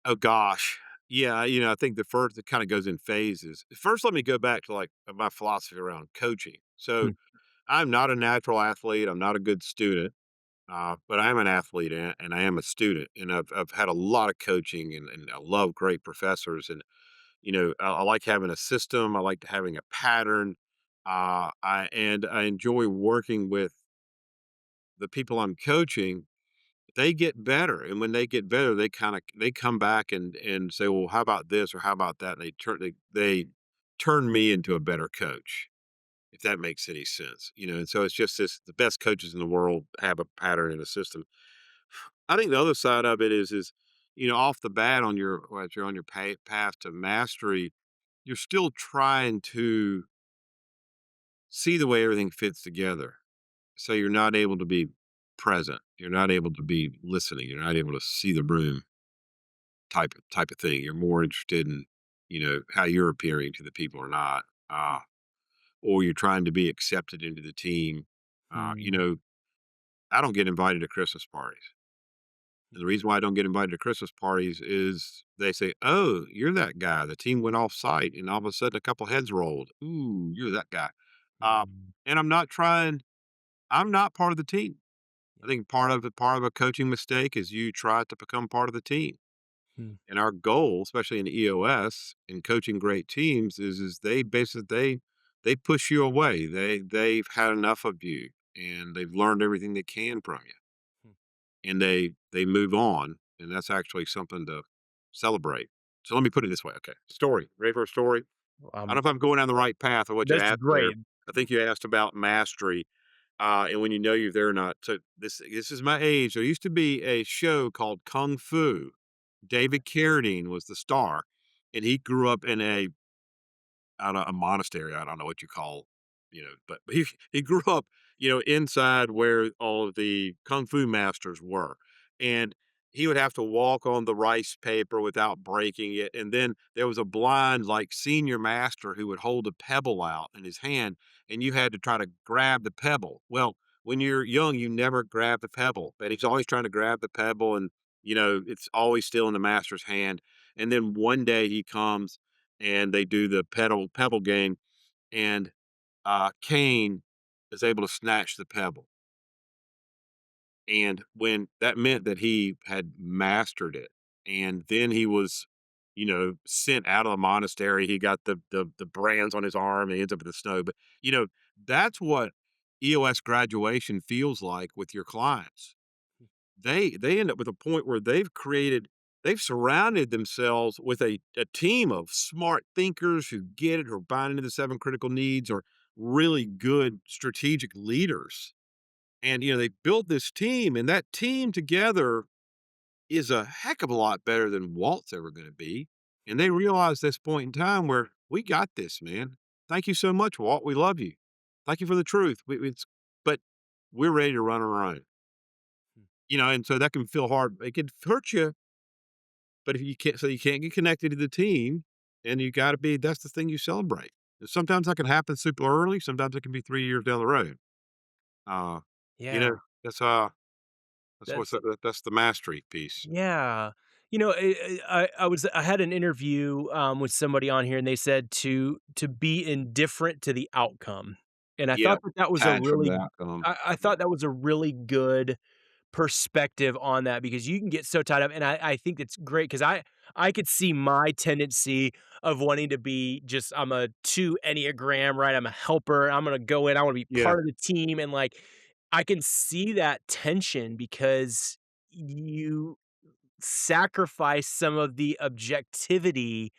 Oh gosh. Yeah, I think the first it kinda goes in phases. First, let me go back to, like, my philosophy around coaching. So,
Mm,
I'm not a natural athlete, I'm not a good student, but I am an athlete and I am a student, and I've had a lot of coaching and I love great professors, and, I like having a system, I like having a pattern, I enjoy working with the people I'm coaching. They get better, and when they get better, they come back and say, "Well, how about this or how about that?" And they turn me into a better coach, if that makes any sense, and so it's just this the best coaches in the world have a pattern and a system. I think the other side of it is, off the bat as you're on your path to mastery, you're still trying to see the way everything fits together. So you're not able to be present. You're not able to be listening. You're not able to see the room type of thing. You're more interested in, how you're appearing to the people or not. Or you're trying to be accepted into the team.
mm,
I don't get invited to Christmas parties. And the reason why I don't get invited to Christmas parties is they say, "Oh, you're that guy. The team went off site, and all of a sudden, a couple heads rolled. Ooh, you're that guy." Uh,
mm,
and I'm not trying. I'm not part of the team. I
yeah,
think part of a coaching mistake is you try to become part of the team.
mm,
And our goal, especially in EOS in coaching great teams, is they basically they push you away. They've had enough of you and they've learned everything they can from you.
mm.
And they move on. And that's actually something to celebrate. So let me put it this way. Okay. Story. Ready for a story? I don't
Um,
know if I'm going down the right path or what you
that's
asked there.
great.
I think you asked about mastery and when you know you're there or not. So this is my age. There used to be a show called Kung Fu. David Carradine was the star, and he grew up in I don't know, a monastery. I don't know what you call, but he grew up, inside where all of the kung fu masters were, and he would have to walk on the rice paper without breaking it. And then there was a blind, like senior master who would hold a pebble out in his hand, and you had to try to grab the pebble. Well, when you're young, you never grab the pebble, but he's always trying to grab the pebble, and it's always still in the master's hand. And then one day he comes and they do the pebble game, and, Cain is able to snatch the pebble, and when that meant that he had mastered it, and then he was, sent out of the monastery, he got the brands on his arm, and he ends up in the snow, but, that's what EOS graduation feels like with your clients. They end up with a point where they've surrounded themselves with a team of smart thinkers who get it, who are buying into the 7 critical needs, or really good strategic leaders. And, they built this team, and that team together is a heck of a lot better than Walt's ever gonna be. And they realize this point in time where, "We got this, man. Thank you so much, Walt. We love you. Thank you for the truth. But we're ready to run our own." And so that can feel hard. It can hurt you, but if you can't get connected to the team, and you gotta be that's the thing you celebrate. And sometimes that can happen super early, sometimes it can be 3 years down the road. Uh, you
Yeah,
know, that's what's
that's
that's the mastery piece.
yeah. I had an interview, with somebody on here, and they said to be indifferent to the outcome, and I
Yeah,
thought that that was a
detach from
really
the outcome.
I
Yeah.
thought that was a really good perspective on that because you can get so tied up, and I think it's great because I could see my tendency of wanting to be just I'm a 2 Enneagram, right? I'm a helper, I'm gonna go in, I wanna be
Yeah,
part of the team, and, like, I can see that tension because you sacrifice some of the objectivity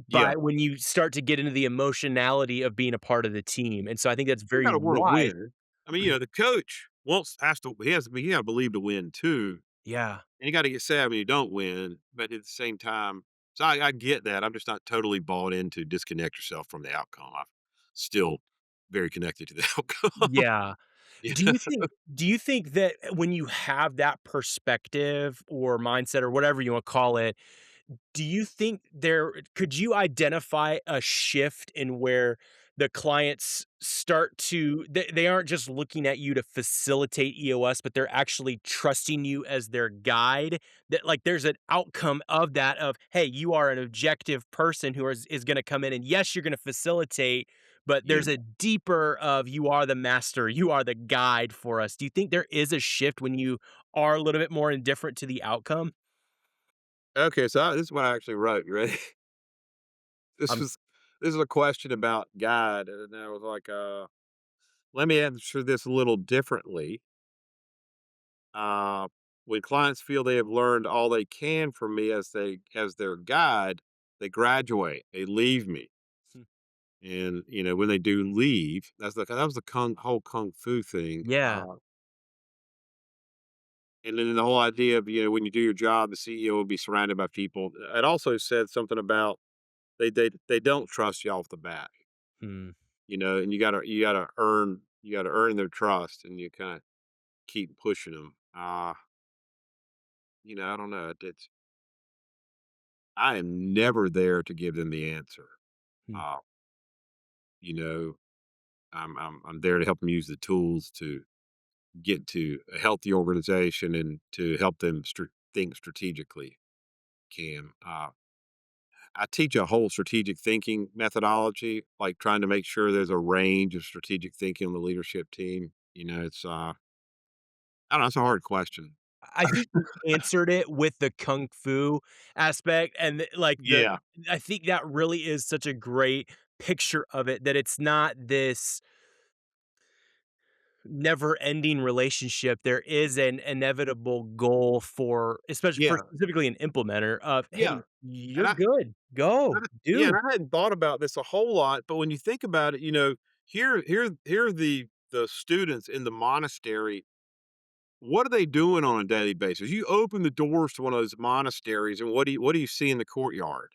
yeah.
by when you start to get into the emotionality of being a part of the team, and so I think that's
You
very
gotta wanna
wise.
win. I mean, the coach wants has to he has he gotta believe to win too.
Yeah.
And you gotta get sad when you don't win, but at the same time, so I get that. I'm just not totally bought into disconnect yourself from the outcome. I'm still very connected to the outcome.
Yeah.
Yeah.
Do you think that when you have that perspective or mindset or whatever you wanna call it, do you think there could you identify a shift in where the clients start to they aren't just looking at you to facilitate EOS, but they're actually trusting you as their guide? That like there's an outcome of that of, hey, you are an objective person who is gonna come in and yes, you're gonna facilitate, but
Yeah.
there's a deeper of you are the master, you are the guide for us. Do you think there is a shift when you are a little bit more indifferent to the outcome?
Okay, so this is what I actually wrote. You ready? This
I'm
was this is a question about God, and I was like, let me answer this a little differently. Uh, when clients feel they have learned all they can from me as their guide, they graduate, they leave me. And when they do leave, that was the whole kung fu thing.
yeah.
And then the whole idea of when you do your job, the CEO will be surrounded by people. It also said something about they don't trust you off the bat.
Hmm.
And you gotta earn their trust, and you kind of keep pushing them. I don't know. I am never there to give them the answer.
Hmm.
Uh, you know, I'm there to help them use the tools to get to a healthy organization and to help them think strategically. Can I teach a whole strategic thinking methodology, like trying to make sure there's a range of strategic thinking on the leadership team. It's I don't know. It's a hard question.
I think you answered it with the kung fu aspect, and
Yeah,
I think that really is such a great picture of it, that it's not this never-ending relationship. There is an inevitable goal for especially for
yeah,
specifically an implementer of,
yeah.
"Hey,
And
you're good. Go.
yeah, and
Do."
I hadn't thought about this a whole lot, but when you think about it, here are the students in the monastery. What are they doing on a daily basis? You open the doors to one of those monasteries, and what do you see in the courtyard?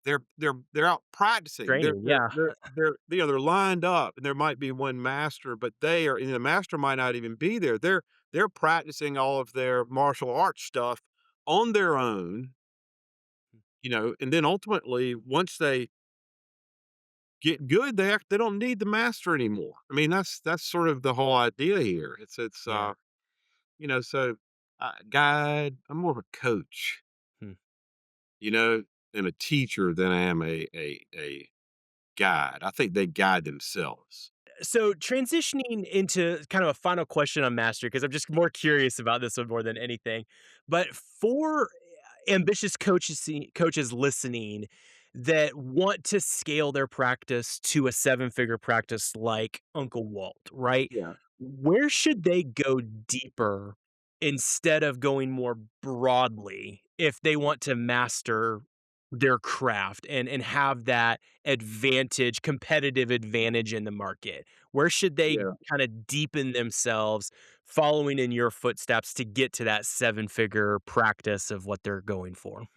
They're out practicing. They're
Training,
they're
yeah.
they're they're they're lined up, and there might be one master, but the master might not even be there. They're practicing all of their martial arts stuff on their own, and then ultimately, once they get good, they don't need the master anymore. I mean, that's sort of the whole idea here.
Yeah.
So guide. I'm more of a coach,
Hmm.
you know, and a teacher than I am a guide. I think they guide themselves.
So transitioning into kind of a final question on mastery, because I'm just more curious about this one more than anything. But for ambitious coaches listening that want to scale their practice to a seven-figure practice like Uncle Walt, right?
Yeah.
Where should they go deeper instead of going more broadly if they want to master their craft and have that advantage, competitive advantage in the market? Where should they
Yeah.
kinda deepen themselves following in your footsteps to get to that seven-figure practice of what they're going for?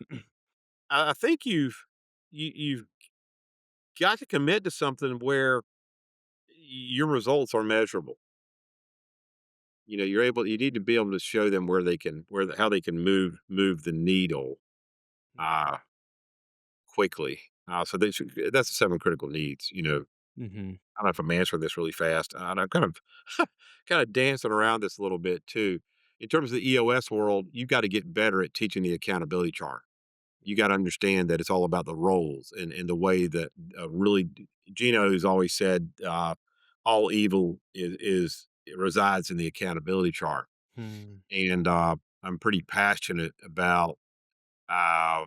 I think you've got to commit to something where your results are measurable. You need to be able to show them how they can move the needle uh quickly. That's the 7 critical needs.
Mhm.
I don't know if I'm answering this really fast, and I'm kind of kind of dancing around this a little bit too. In terms of the EOS world, you got to get better at teaching the accountability chart. You got to understand that it's all about the roles and the way that Gino has always said, all evil it resides in the accountability chart.
Hmm.
And I'm pretty passionate about. Uh,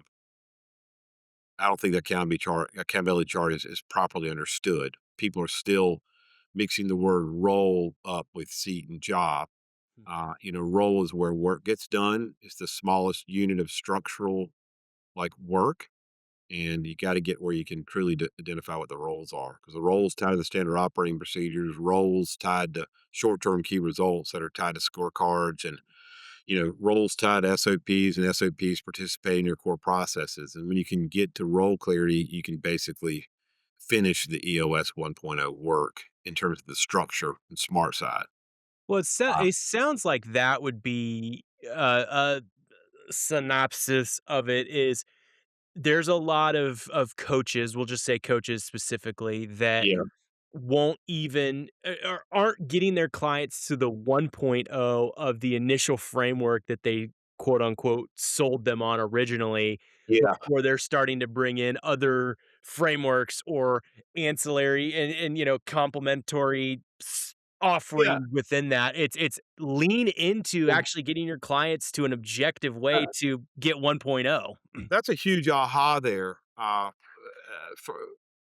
I don't think the accountability chart is properly understood. People are still mixing the word role up with seat and job. Role is where work gets done. It's the smallest unit of structural work, and you got to get where you can truly identify what the roles are, because the roles tied to the standard operating procedures, roles tied to short-term key results that are tied to scorecards, and roles tied to SOPs and SOPs participate in your core processes. And when you can get to role clarity, you can basically finish the EOS 1.0 work in terms of the structure and smart side.
Well,
Uh,
it sounds like that would be a synopsis of it is there's a lot of coaches, we'll just say coaches specifically, that
yeah.
won't even or aren't getting their clients to the 1.0 of the initial framework that they quote unquote sold them on originally
Yeah.
before they're starting to bring in other frameworks or ancillary and complementary
Yeah.
offering within that. It's lean into
Well,
actually getting your clients to an objective way
uh,
to get 1.0.
that's a huge aha there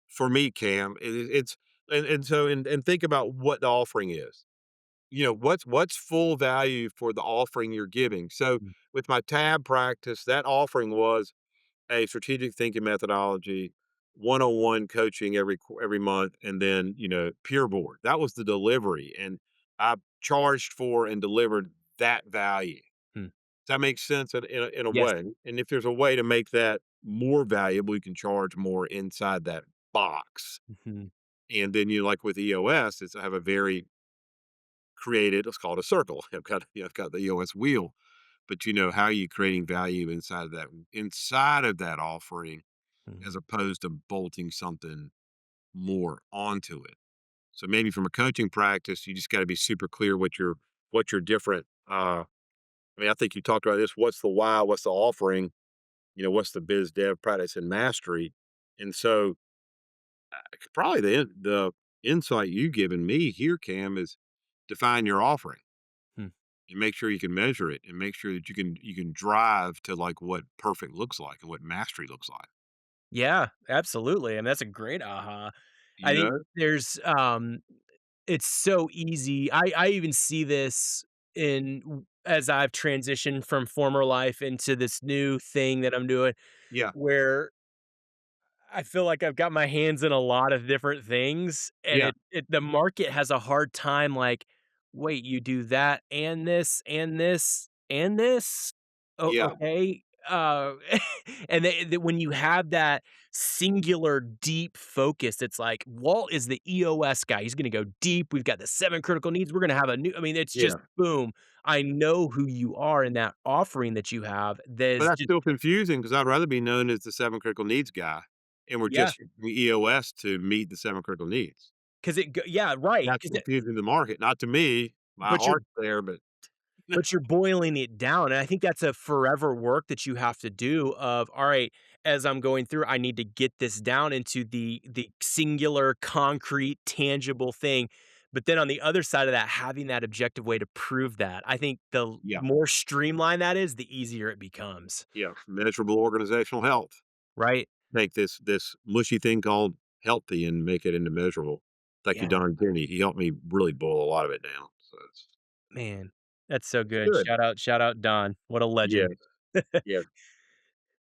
for me, Cam. It's and so and think about what the offering is. What's full value for the offering you're giving. So with my tab practice, that offering was a strategic thinking methodology, one-on-one coaching every month, and then peer board. That was the delivery, and I charged for and delivered that value.
Hmm.
Does that make sense in a
Yes.
way? And if there's a way to make that more valuable, you can charge more inside that box.
Mhm.
And then like with EOS, I have a very created, let's call it a circle. I've got the EOS wheel, but how are you creating value inside of that offering as
Mhm.
opposed to bolting something more onto it. So maybe from a coaching practice, you just got to be super clear what your different I mean, I think you talked about this. What's the why? What's the offering? What's the biz dev practice and mastery? And so probably the insight you given me here, Cam, is define your offering
Hmm.
and make sure you can measure it and make sure that you can drive to like what perfect looks like and what mastery looks like.
Yeah, absolutely, and that's a great aha. I
You
think
know?
there's, it's so easy. I even see this as I've transitioned from former life into this new thing that I'm doing,
Yeah.
where I feel like I've got my hands in a lot of different things, and
Yeah.
it the market has a hard time like, "Wait, you do that and this and this and this? Oh,
Yeah.
okay." And when you have that singular deep focus, it's like, Walt is the EOS guy. He's gonna go deep. We've got the 7 critical needs. We're gonna have a new I mean, it's just
Yeah.
boom. I know who you are in that offering that you have.
But
There's
that's
just
still confusing because I'd rather be known as the 7 critical needs guy, and we're
yeah,
just the EOS to meet the 7 critical needs.
because yeah, right,
That's
'cause
confusing the market, not to me. My
but you're
heart's there, but
But you're boiling it down, and I think that's a forever work that you have to do of, "All right, as I'm going through, I need to get this down into the singular, concrete, tangible thing." But then on the other side of that, having that objective way to prove that. I think the
yeah,
more streamlined that is, the easier it becomes,
yeah, measurable organizational health.
right?
Take this mushy thing called healthy and make it into measurable. Thank you,
Yeah,
Don Kenny. He helped me really boil a lot of it down. So
man, that's so
it's
good.
good.
Shout out Don. What a
Yes,
legend.
yes.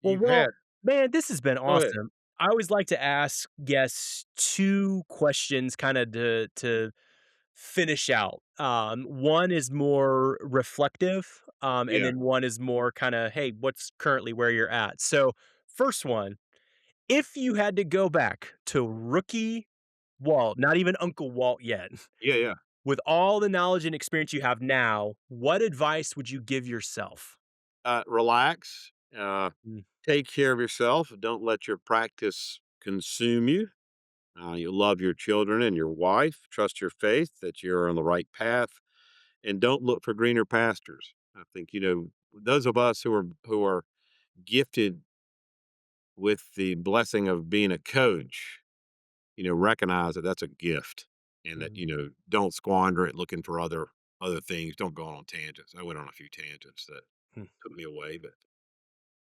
Well,
You've had
Walt, man, this has been
Go ahead.
awesome. I always like to ask guests 2 questions kinda to finish out. One is more reflective, and
Yeah,
then one is more kinda, "Hey, what's currently where you're at?" So, first one, if you had to go back to rookie Walt, not even Uncle Walt yet,
yeah, yeah.
with all the knowledge and experience you have now, what advice would you give yourself?
Relax,
Mm,
take care of yourself, don't let your practice consume you. You love your children and your wife, trust your faith that you're on the right path, and don't look for greener pastures. I think, those of us who are gifted with the blessing of being a coach, recognize that that's a gift and that,
mhm,
don't squander it looking for other things. Don't go on tangents. I went on a few tangents that
hmm.
took me away, but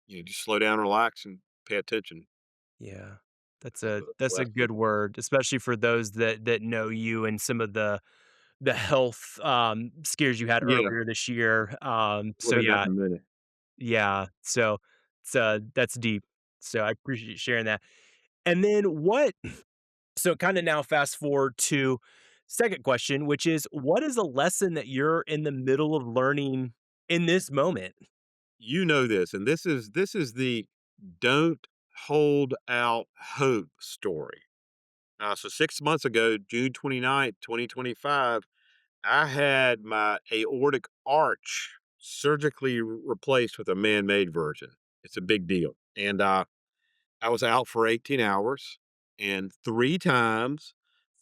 just slow down, relax, and pay attention.
Yeah. That's
That's
a
the
that's a
lesson.
good word, especially for those that know you and some of the health, scares you had
Yeah,
earlier this year.
we'll
So
hit that
yeah,
in a minute.
yeah. So that's deep. So I appreciate you sharing that. And then what so kinda now fast forward to second question, which is what is a lesson that you're in the middle of learning in this moment.
You know this, and this is the don't hold out hope story. So 6 months ago, June 29th, 2025, I had my aortic arch surgically replaced with a man-made version. It's a big deal. And I was out for 18 hours, and 3 times,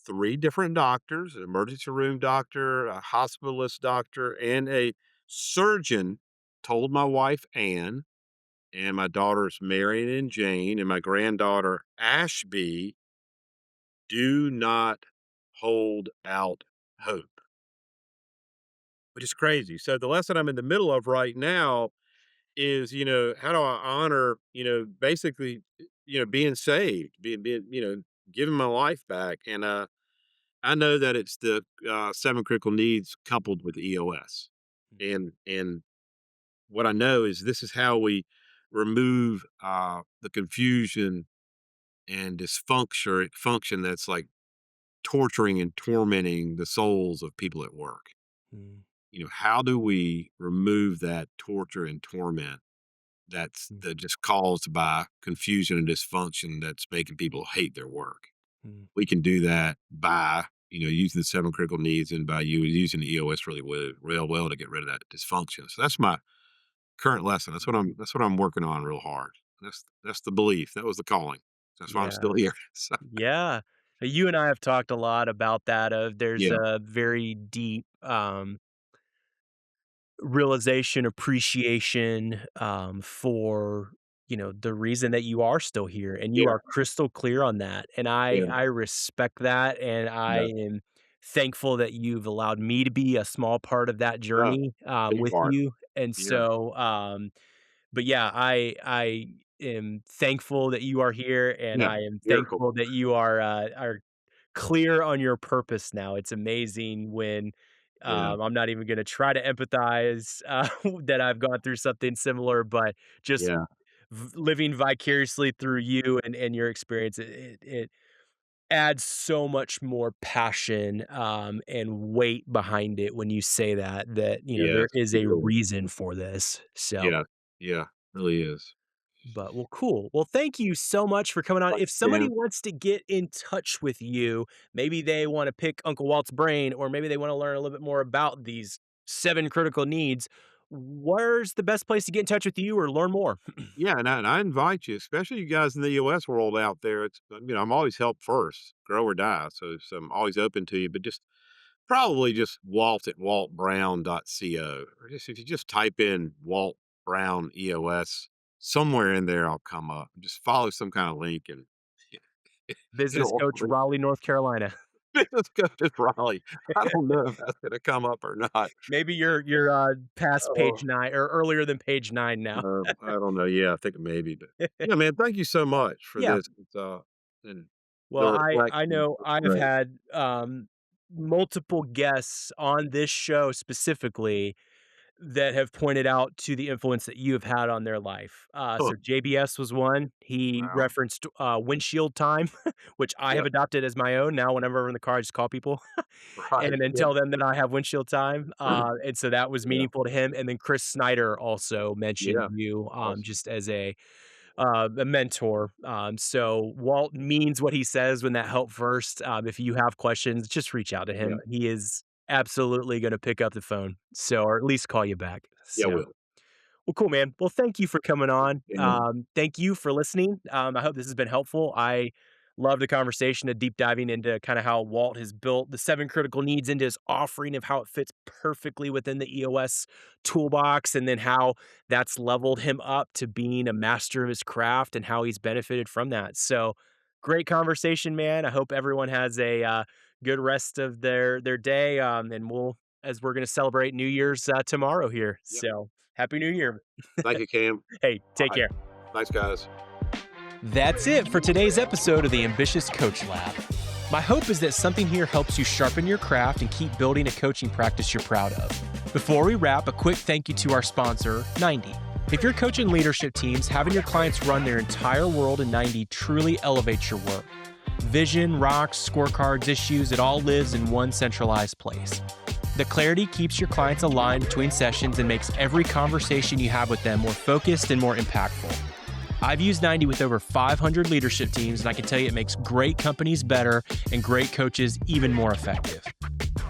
3 different doctors, an emergency room doctor, a hospitalist doctor, and a surgeon told my wife, Ann, and my daughters, Marion and Jane, and my granddaughter, Ashby, do not hold out hope, which is crazy. So the lesson I'm in the middle of right now is, how do I honor, basically, being saved, being, giving my life back. And I know that it's the 7 critical needs coupled with EOS. And what I know is this is how we remove the confusion and function that's like torturing and tormenting the souls of people at work.
Mm,
How do we remove that torture and torment
mm,
that just caused by confusion and dysfunction that's making people hate their work?
mm,
We can do that by, using the 7 critical needs and by you using the EOS really well, real well to get rid of that dysfunction. So that's my current lesson. That's what I'm working on real hard. That's the belief. That was the calling. That's why I'm
yeah.
still here. So
Yeah. You and I have talked a lot about that of there's
yeah,
a very deep, realization, appreciation, for, the reason that you are still here, and you
yeah,
are crystal clear on that, and
yeah,
I respect that, and I
yeah.
am thankful that you've allowed me to be a small part of that
Oh,
journey,
big
with
part.
you, and
Yeah,
so, but yeah, I am thankful that you are here, and
yeah.
I am
You're cool.
thankful that you are clear on your purpose now. It's amazing when,
Yeah,
I'm not even gonna try to empathize, that I've gone through something similar, but just
yeah,
living vicariously through you and your experience, it adds so much more passion, and weight behind it when you say that,
yes.
there is
Big
a
role.
reason for this. So,
Yeah, yeah. Really is.
but well, cool. Well, thank you so much for coming on.
Thank
If
you,
somebody
Cam.
wants to get in touch with you, maybe they want to pick Uncle Walt's brain, or maybe they want to learn a little bit more about these 7 critical needs, where's the best place to get in touch with you or learn more?
Yeah, and I invite you, especially you guys in the US world out there. I'm always help first, grow or die. So I'm always open to you, but probably just Walt at waltbrown.co. Or just if you just type in Walt Brown EOS, somewhere in there I'll come up. Just follow some kind of link and
Business
it'll
coach, Raleigh, North Carolina.
let's go to Raleigh. I don't know if that's gonna come up or not.
Maybe you're past
Oh,
page 9 or earlier than page 9 now.
I don't know. Yeah, I think maybe, but yeah, man, thank you so much for
Yeah.
this. And the
Well, I
reflection
know
was
I've
great.
had, multiple guests on this show specifically that have pointed out to the influence that you have had on their life.
Huh,
So JBS was one. He
wow.
referenced, windshield time, which I have
Yep.
adopted as my own. Now, whenever I'm in the car, I just call people
Right.
and
Yeah.
tell them that I have windshield time. And so that was
Yeah.
meaningful to him. And then Chris Snyder also mentioned
Yeah.
you,
Awesome.
just as a mentor. So Walt means what he says when that help first. If you have questions, just reach out to
Yeah.
him. He is absolutely going to pick up the phone. So, or at least call you back.
Yeah.
So,
Will.
well, cool, man. Well, thank you for coming on.
Yeah.
Thank you for listening. I hope this has been helpful. I love the conversation of deep diving into kind of how Walt has built the 7 critical needs into his offering of how it fits perfectly within the EOS toolbox, and then how that's leveled him up to being a master of his craft and how he's benefited from that. So, great conversation, man. I hope everyone has a good rest of their day. And as we're going to celebrate New Year's tomorrow here.
Yeah.
So, Happy New
All
Year.
right. Thank you, Cam.
Hey,
All
take
right.
care.
Thanks, guys.
That's it for today's episode of the Ambitious Coach Lab. My hope is that something here helps you sharpen your craft and keep building a coaching practice you're proud of. Before we wrap, a quick thank you to our sponsor, 90. If you're coaching leadership teams, having your clients run their entire world in 90 truly elevates your work. Vision, rocks, scorecards, issues, it all lives in one centralized place. The clarity keeps your clients aligned between sessions and makes every conversation you have with them more focused and more impactful. I've used 90 with over 500 leadership teams, and I can tell you it makes great companies better and great coaches even more effective.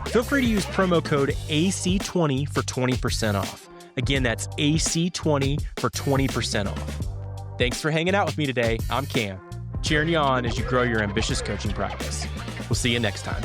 Feel free to use promo code AC20 for 20% off. Again, that's AC20 for 20% off. Thanks for hanging out with me today. I'm Cam, cheering you on as you grow your ambitious coaching practice. We'll see you next time.